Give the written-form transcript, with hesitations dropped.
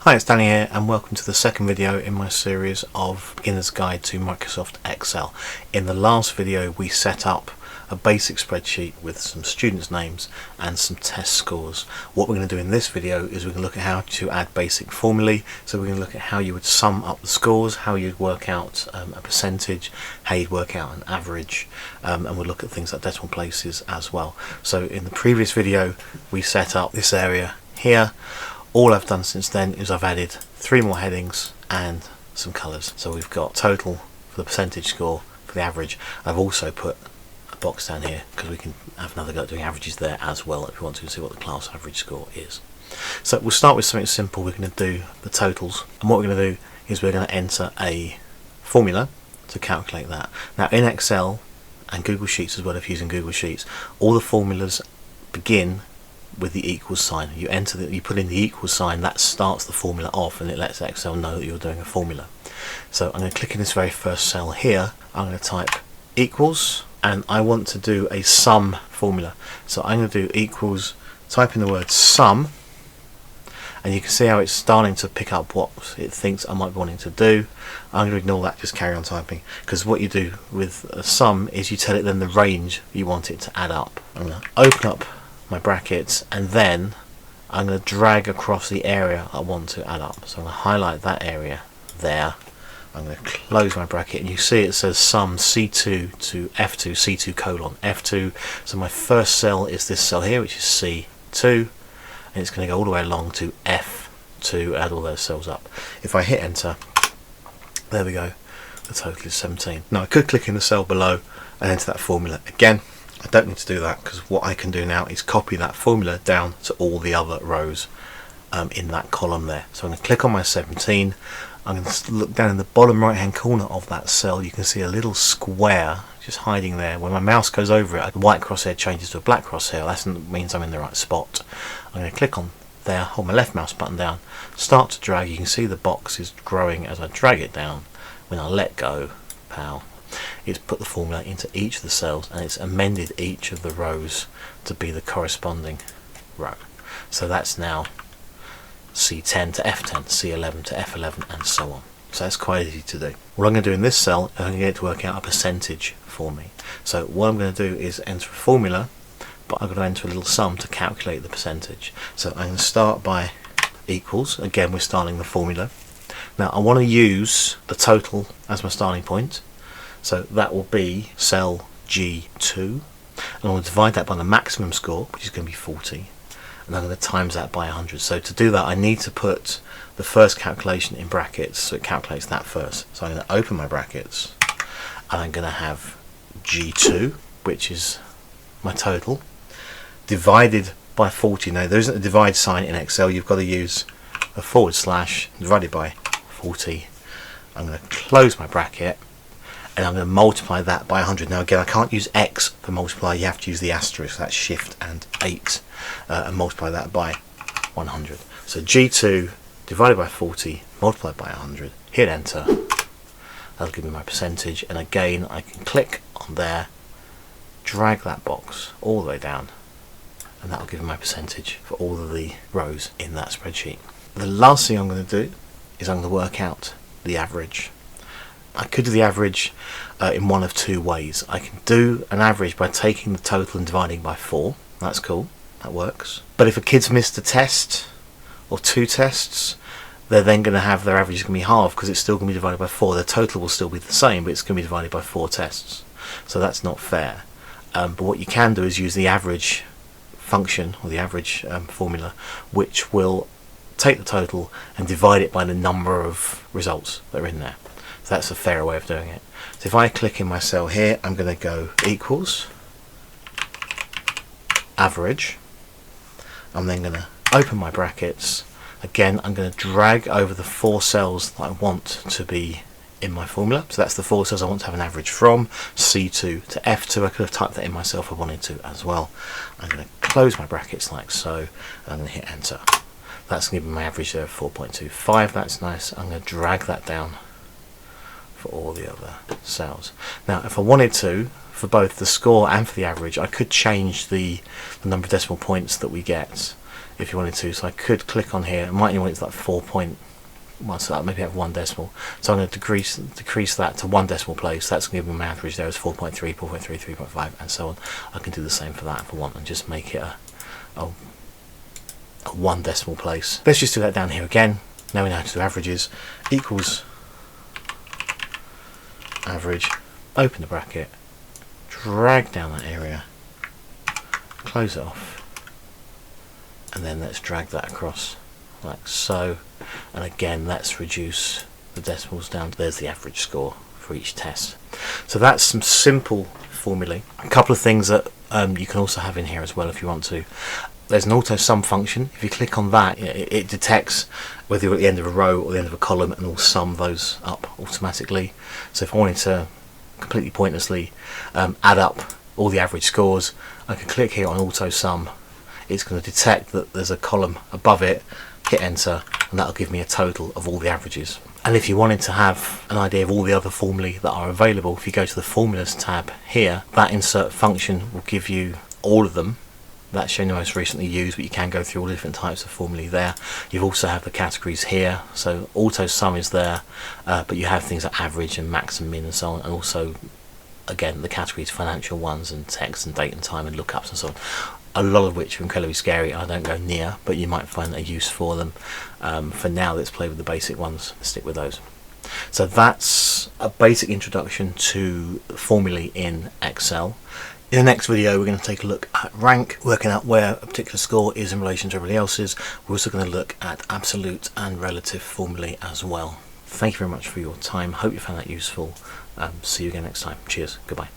Hi, it's Danny here and welcome to the second video in my series of Beginner's Guide to Microsoft Excel. In the last video we set up a basic spreadsheet with some students' names and some test scores. What we're going to do in this video is we're going to look at how to add basic formulae. So we're going to look at how you would sum up the scores, how you'd work out a percentage, how you'd work out an average, and we'll look at things like decimal places as well. So in the previous video we set up this area here. All I've done since then is I've added 3 more headings and some colours. So we've got total for the percentage score for the average. I've also put a box down here because we can have another go at doing averages there as well if we want to see what the class average score is. So we'll start with something simple. We're going to do the totals, and what we're going to do is we're going to enter a formula to calculate that. Now in Excel and Google Sheets as well, if you're using Google Sheets, all the formulas begin with the equals sign. You put in the equals sign, that starts the formula off and it lets Excel know that you're doing a formula. So I'm going to click in this very first cell here. I'm going to type equals and I want to do a sum formula. So I'm going to do equals, type in the word sum, and you can see how it's starting to pick up what it thinks I might be wanting to do. I'm going to ignore that, just carry on typing, because what you do with a sum is you tell it then the range you want it to add up. I'm going to open up my brackets and then I'm going to drag across the area I want to add up. So I'm going to highlight that area there. I'm going to close my bracket and you see it says sum C2 to F2, C2 colon F2. So my first cell is this cell here, which is C2, and it's going to go all the way along to F2, add all those cells up. If I hit enter, there we go, the total is 17. Now I could click in the cell below and enter that formula again. I don't need to do that because what I can do now is copy that formula down to all the other rows in that column there. So I'm going to click on my 17. I'm going to look down in the bottom right hand corner of that cell. You can see a little square just hiding there. When my mouse goes over it, the white crosshair changes to a black crosshair. That means I'm in the right spot. I'm going to click on there, hold my left mouse button down, start to drag. You can see the box is growing as I drag it down. When I let go, pow, it's put the formula into each of the cells and it's amended each of the rows to be the corresponding row. So that's now C10 to F10, C11 to F11 and so on. So that's quite easy to do. What I'm going to do in this cell, I'm going to get it to work out a percentage for me. So what I'm going to do is enter a formula, but I'm going to enter a little sum to calculate the percentage. So I'm going to start by equals. Again, we're starting the formula. Now I want to use the total as my starting point. So that will be cell G2, and I'm going to divide that by the maximum score, which is going to be 40, and I'm going to times that by 100. So to do that I need to put the first calculation in brackets, so it calculates that first. So I'm going to open my brackets and I'm going to have G2, which is my total, divided by 40. Now there isn't a divide sign in Excel, you've got to use a / divided by 40. I'm going to close my bracket and I'm going to multiply that by 100. Now again, I can't use X for multiply, you have to use the asterisk, that's Shift and 8, and multiply that by 100. So G2 divided by 40, multiplied by 100, hit enter, that'll give me my percentage, and again I can click on there, drag that box all the way down, and that'll give me my percentage for all of the rows in that spreadsheet. The last thing I'm going to do is I'm going to work out the average. I could do the average in one of 2 ways. I can do an average by taking the total and dividing by 4. That's cool, that works. But if a kid's missed a test or 2 tests, they're then going to have their average is going to be halved because it's still going to be divided by 4. Their total will still be the same, but it's going to be divided by 4 tests. So that's not fair. But what you can do is use the average function or the average formula, which will take the total and divide it by the number of results that are in there. So that's a fairer way of doing it. So if I click in my cell here, I'm going to go equals average. I'm then going to open my brackets. Again, I'm going to drag over the 4 cells that I want to be in my formula. So that's the 4 cells I want to have an average from, C2 to F2. I could have typed that in myself if I wanted to as well. I'm going to close my brackets like so, and I'm going to hit enter. That's going to give me my average there of 4.25. That's nice. I'm going to drag that down for all the other cells. Now if I wanted to, for both the score and for the average, I could change the number of decimal points that we get if you wanted to. So I could click on here. I might only want it to like 4.1, so that maybe have 1 decimal. So I'm going to decrease that to 1 decimal place. That's going to give me my average there is 4.3, 4.3, 3.5, and so on. I can do the same for that if I want, and just make it a 1 decimal place. Let's just do that down here again. Now we know how to do averages. Equals average, open the bracket, drag down that area, close it off, and then let's drag that across like so. And again, let's reduce the decimals down. There's the average score for each test. So that's some simple formulae. A couple of things that you can also have in here as well if you want to. There's an auto sum function. If you click on that, it detects whether you're at the end of a row or the end of a column, and will sum those up automatically. So if I wanted to completely pointlessly add up all the average scores, I can click here on auto sum. It's going to detect that there's a column above it, hit enter, and that'll give me a total of all the averages. And if you wanted to have an idea of all the other formulae that are available, if you go to the formulas tab here, that insert function will give you all of them. That's shown the most recently used, but you can go through all the different types of formulae there. You also have the categories here, so auto sum is there, but you have things like average and max and min and so on, and also again the categories, financial ones and text and date and time and lookups and so on, a lot of which are incredibly scary and I don't go near, but you might find a use for them. For now, let's play with the basic ones, stick with those. So that's a basic introduction to formulae in Excel. In the next video, we're going to take a look at rank, working out where a particular score is in relation to everybody else's. We're also going to look at absolute and relative formulae as well. Thank you very much for your time. Hope you found that useful. See you again next time. Cheers. Goodbye.